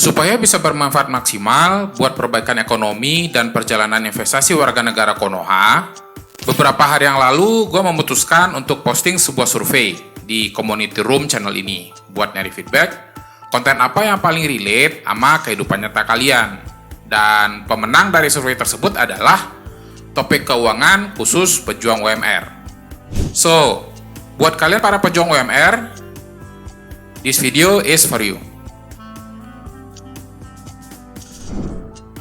Supaya bisa bermanfaat maksimal buat perbaikan ekonomi dan perjalanan investasi warga negara Konoha, beberapa hari yang lalu gue memutuskan untuk posting sebuah survei di community room channel ini buat nyari feedback, konten apa yang paling relate sama kehidupan nyata kalian. Dan pemenang dari survei tersebut adalah topik keuangan khusus pejuang UMR. So, buat kalian para pejuang UMR, this video is for you.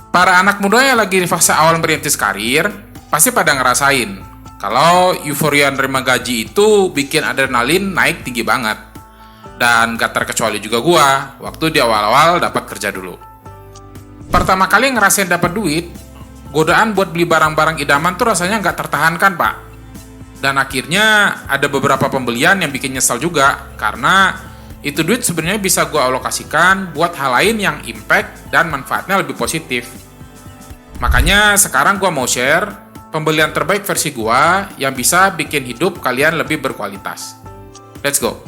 Para anak muda yang lagi di fase awal merintis karir, pasti pada ngerasain kalau euforia nerima gaji itu bikin adrenalin naik tinggi banget. Dan gak terkecuali juga gua, waktu di awal-awal dapat kerja dulu. Pertama kali ngerasain dapat duit, godaan buat beli barang-barang idaman tuh rasanya gak tertahankan, Pak. Dan akhirnya ada beberapa pembelian yang bikin nyesal juga, karena itu duit sebenarnya bisa gue alokasikan buat hal lain yang impact dan manfaatnya lebih positif. Makanya sekarang gue mau share pembelian terbaik versi gue yang bisa bikin hidup kalian lebih berkualitas. Let's go.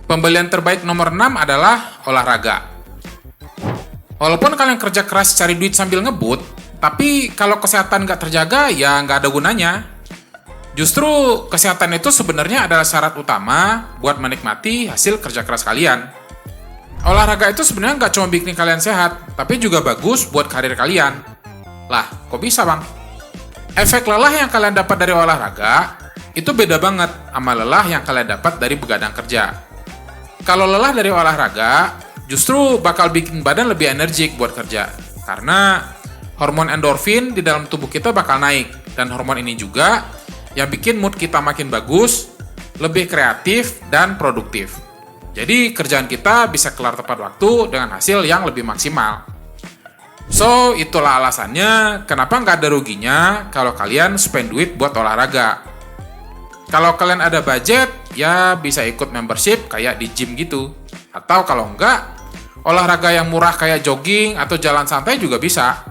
Pembelian terbaik nomor 6 adalah olahraga. Walaupun kalian kerja keras cari duit sambil ngebut, tapi kalau kesehatan gak terjaga ya gak ada gunanya. Justru kesehatan itu sebenarnya adalah syarat utama buat menikmati hasil kerja keras kalian. Olahraga itu sebenarnya nggak cuma bikin kalian sehat, tapi juga bagus buat karir kalian. Lah, kok bisa bang? Efek lelah yang kalian dapat dari olahraga itu beda banget sama lelah yang kalian dapat dari begadang kerja. Kalau lelah dari olahraga, justru bakal bikin badan lebih energik buat kerja. Karena hormon endorfin di dalam tubuh kita bakal naik, dan hormon ini juga yang bikin mood kita makin bagus, lebih kreatif, dan produktif. Jadi kerjaan kita bisa kelar tepat waktu dengan hasil yang lebih maksimal. So, itulah alasannya kenapa nggak ada ruginya kalau kalian spend duit buat olahraga. Kalau kalian ada budget, ya bisa ikut membership kayak di gym gitu. Atau kalau enggak, olahraga yang murah kayak jogging atau jalan santai juga bisa.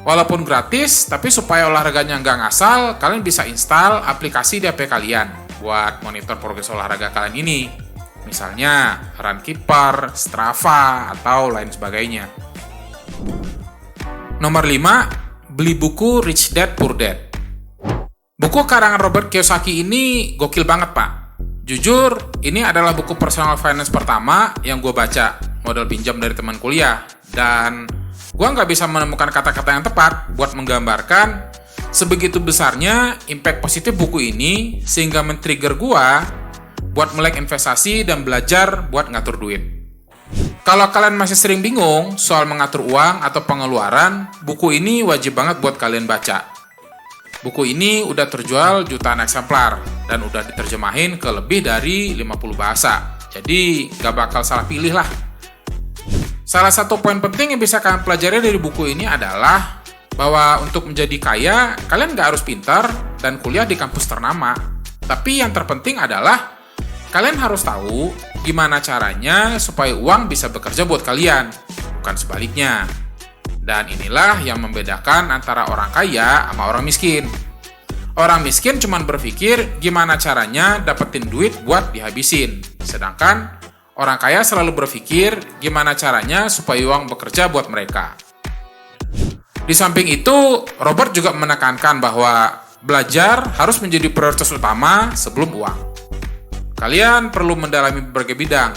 Walaupun gratis, tapi supaya olahraganya nggak ngasal, kalian bisa install aplikasi di HP kalian buat monitor progres olahraga kalian ini. Misalnya, Runkeeper, Strava, atau lain sebagainya. Nomor 5, beli buku Rich Dad Poor Dad. Buku karangan Robert Kiyosaki ini gokil banget, Pak. Jujur, ini adalah buku personal finance pertama yang gue baca, modal pinjam dari teman kuliah. Dan gue nggak bisa menemukan kata-kata yang tepat buat menggambarkan sebegitu besarnya impact positif buku ini sehingga men-trigger gue buat melek investasi dan belajar buat ngatur duit. Kalau kalian masih sering bingung soal mengatur uang atau pengeluaran, buku ini wajib banget buat kalian baca. Buku ini udah terjual jutaan eksemplar dan udah diterjemahin ke lebih dari 50 bahasa. Jadi gak bakal salah pilih lah. Salah satu poin penting yang bisa kalian pelajari dari buku ini adalah bahwa untuk menjadi kaya, kalian nggak harus pintar dan kuliah di kampus ternama. Tapi yang terpenting adalah kalian harus tahu gimana caranya supaya uang bisa bekerja buat kalian, bukan sebaliknya. Dan inilah yang membedakan antara orang kaya sama orang miskin. Orang miskin cuma berpikir gimana caranya dapetin duit buat dihabisin. Sedangkan orang kaya selalu berpikir gimana caranya supaya uang bekerja buat mereka. Di samping itu, Robert juga menekankan bahwa belajar harus menjadi prioritas utama sebelum uang. Kalian perlu mendalami berbagai bidang,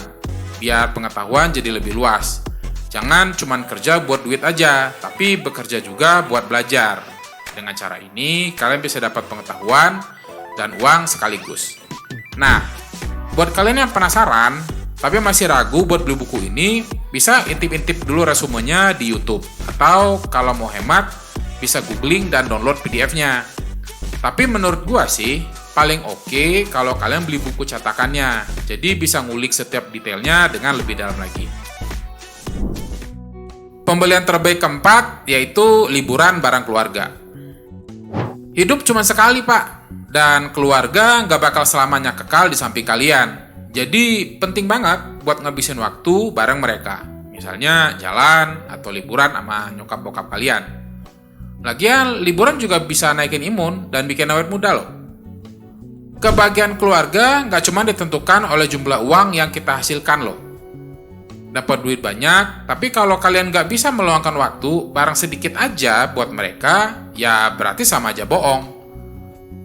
biar pengetahuan jadi lebih luas. Jangan cuma kerja buat duit aja, tapi bekerja juga buat belajar. Dengan cara ini, kalian bisa dapat pengetahuan dan uang sekaligus. Nah, buat kalian yang penasaran, tapi masih ragu buat beli buku ini, bisa intip-intip dulu resumenya di YouTube. Atau kalau mau hemat, bisa googling dan download PDF-nya. Tapi menurut gua sih, paling oke kalau kalian beli buku cetakannya. Jadi bisa ngulik setiap detailnya dengan lebih dalam lagi. Pembelian terbaik keempat, yaitu liburan bareng keluarga. Hidup cuma sekali, Pak. Dan keluarga nggak bakal selamanya kekal di samping kalian. Jadi penting banget buat ngabisin waktu bareng mereka. Misalnya jalan atau liburan sama nyokap bokap kalian. Lagian liburan juga bisa naikin imun dan bikin awet muda loh. Kebahagiaan keluarga nggak cuma ditentukan oleh jumlah uang yang kita hasilkan loh. dapat duit banyak, tapi kalau kalian nggak bisa meluangkan waktu barang sedikit aja buat mereka, ya berarti sama aja bohong.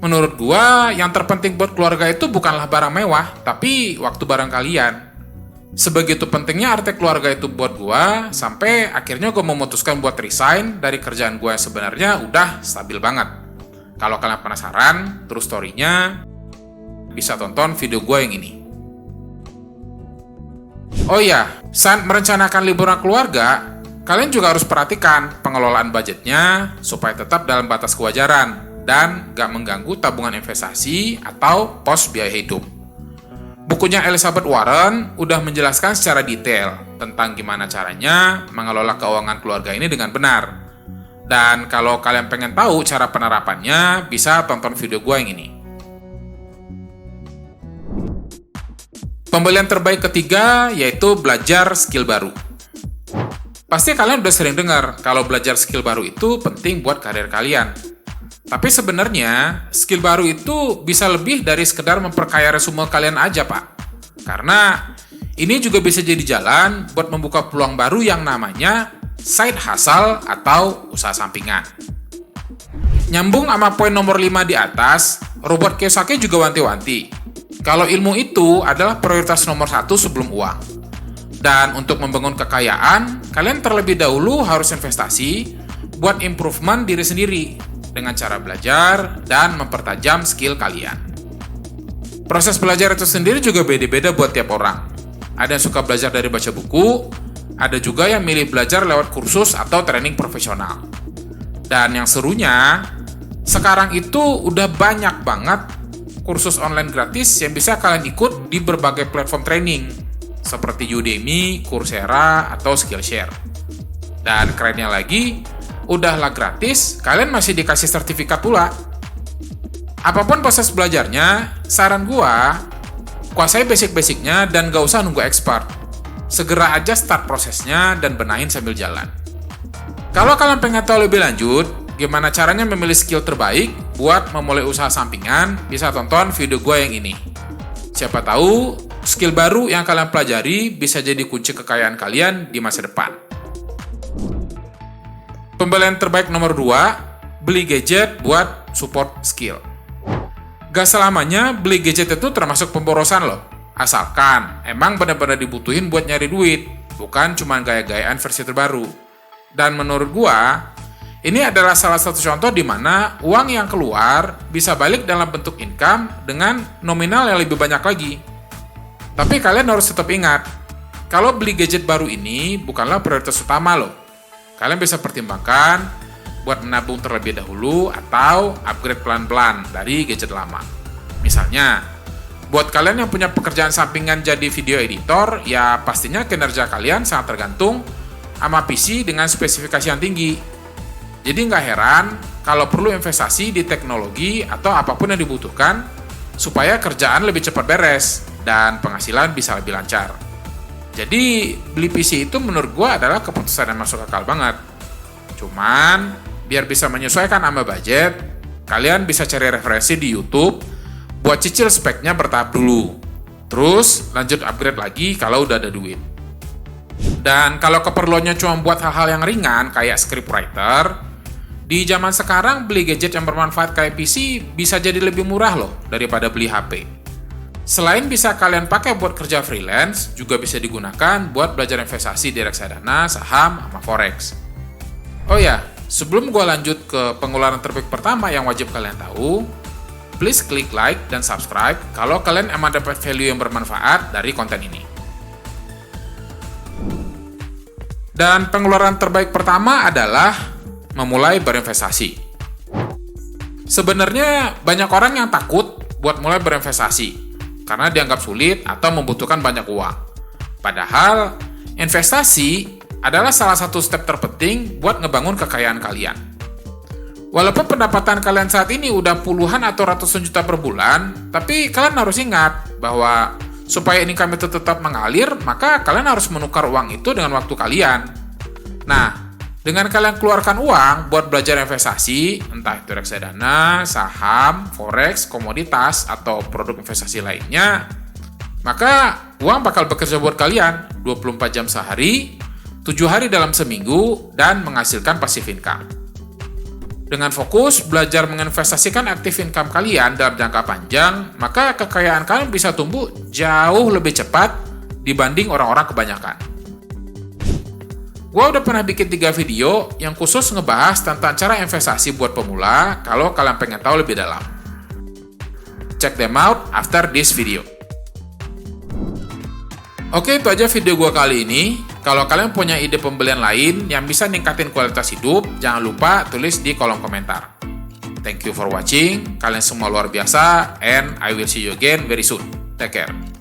Menurut gua, yang terpenting buat keluarga itu bukanlah barang mewah, tapi waktu bareng kalian. Sebegitu pentingnya arti keluarga itu buat gua, sampai akhirnya gua memutuskan buat resign dari kerjaan gua yang sebenarnya udah stabil banget. Kalau kalian penasaran, terus story-nya, bisa tonton video gua yang ini. Oh iya, saat merencanakan liburan keluarga, kalian juga harus perhatikan pengelolaan budgetnya supaya tetap dalam batas kewajaran dan gak mengganggu tabungan investasi atau pos biaya hidup. Bukunya Elizabeth Warren udah menjelaskan secara detail tentang gimana caranya mengelola keuangan keluarga ini dengan benar. Dan kalau kalian pengen tahu cara penerapannya, bisa tonton video gue yang ini. Pembelian terbaik ketiga yaitu belajar skill baru. Pasti kalian udah sering dengar kalau belajar skill baru itu penting buat karir kalian. Tapi sebenarnya skill baru itu bisa lebih dari sekedar memperkaya resume kalian aja, Pak. Karena ini juga bisa jadi jalan buat membuka peluang baru yang namanya side hustle atau usaha sampingan. Nyambung sama poin nomor 5 di atas, Robert Kiyosaki juga wanti-wanti kalau ilmu itu adalah prioritas nomor 1 sebelum uang. Dan untuk membangun kekayaan, kalian terlebih dahulu harus investasi buat improvement diri sendiri dengan cara belajar dan mempertajam skill kalian. Proses belajar itu sendiri juga beda-beda buat tiap orang. Ada yang suka belajar dari baca buku, ada juga yang milih belajar lewat kursus atau training profesional. Dan yang serunya, sekarang itu udah banyak banget kursus online gratis yang bisa kalian ikut di berbagai platform training seperti Udemy, Coursera, atau Skillshare. Dan kerennya lagi, udahlah gratis, kalian masih dikasih sertifikat pula. Apapun proses belajarnya, saran gua, kuasai basic-basicnya dan gak usah nunggu expert. Segera aja start prosesnya dan benahin sambil jalan. Kalau kalian pengen tahu lebih lanjut, gimana caranya memilih skill terbaik buat memulai usaha sampingan, bisa tonton video gue yang ini. Siapa tahu, skill baru yang kalian pelajari bisa jadi kunci kekayaan kalian di masa depan. Pembelian terbaik nomor 2, beli gadget buat support skill. Gak selamanya beli gadget itu termasuk pemborosan loh. Asalkan emang benar-benar dibutuhin buat nyari duit, bukan cuma gaya-gayaan versi terbaru. Dan menurut gua, ini adalah salah satu contoh di mana uang yang keluar bisa balik dalam bentuk income dengan nominal yang lebih banyak lagi. Tapi kalian harus tetap ingat, kalau beli gadget baru ini bukanlah prioritas utama loh. Kalian bisa pertimbangkan buat menabung terlebih dahulu atau upgrade pelan-pelan dari gadget lama. Misalnya, buat kalian yang punya pekerjaan sampingan jadi video editor, ya pastinya kinerja kalian sangat tergantung sama PC dengan spesifikasi yang tinggi. Jadi nggak heran kalau perlu investasi di teknologi atau apapun yang dibutuhkan supaya kerjaan lebih cepat beres dan penghasilan bisa lebih lancar. Jadi beli PC itu menurut gue adalah keputusan yang masuk akal banget. Cuman biar bisa menyesuaikan sama budget, kalian bisa cari referensi di YouTube buat cicil speknya bertahap dulu. Terus lanjut upgrade lagi kalau udah ada duit. Dan kalau keperluannya cuma buat hal-hal yang ringan kayak scriptwriter, di zaman sekarang beli gadget yang bermanfaat kayak PC bisa jadi lebih murah loh daripada beli HP. Selain bisa kalian pakai buat kerja freelance, juga bisa digunakan buat belajar investasi di reksadana, saham, sama forex. Oh ya, sebelum gue lanjut ke pengeluaran terbaik pertama yang wajib kalian tahu, please klik like dan subscribe kalau kalian emang dapat value yang bermanfaat dari konten ini. Dan pengeluaran terbaik pertama adalah memulai berinvestasi. Sebenarnya banyak orang yang takut buat mulai berinvestasi karena dianggap sulit atau membutuhkan banyak uang. Padahal investasi adalah salah satu step terpenting buat ngebangun kekayaan kalian. Walaupun pendapatan kalian saat ini udah puluhan atau ratusan juta per bulan, tapi kalian harus ingat bahwa supaya income itu tetap mengalir, maka kalian harus menukar uang itu dengan waktu kalian. Nah, dengan kalian keluarkan uang buat belajar investasi, entah itu reksadana, saham, forex, komoditas, atau produk investasi lainnya, maka uang bakal bekerja buat kalian 24 jam sehari, 7 hari dalam seminggu, dan menghasilkan passive income. Dengan fokus belajar menginvestasikan active income kalian dalam jangka panjang, maka kekayaan kalian bisa tumbuh jauh lebih cepat dibanding orang-orang kebanyakan. Gua udah pernah bikin 3 video yang khusus ngebahas tentang cara investasi buat pemula kalau kalian pengen tahu lebih dalam. Check them out after this video. Oke, itu aja video gua kali ini. Kalau kalian punya ide pembelian lain yang bisa ningkatin kualitas hidup, jangan lupa tulis di kolom komentar. Thank you for watching. Kalian semua luar biasa, and I will see you again very soon. Take care.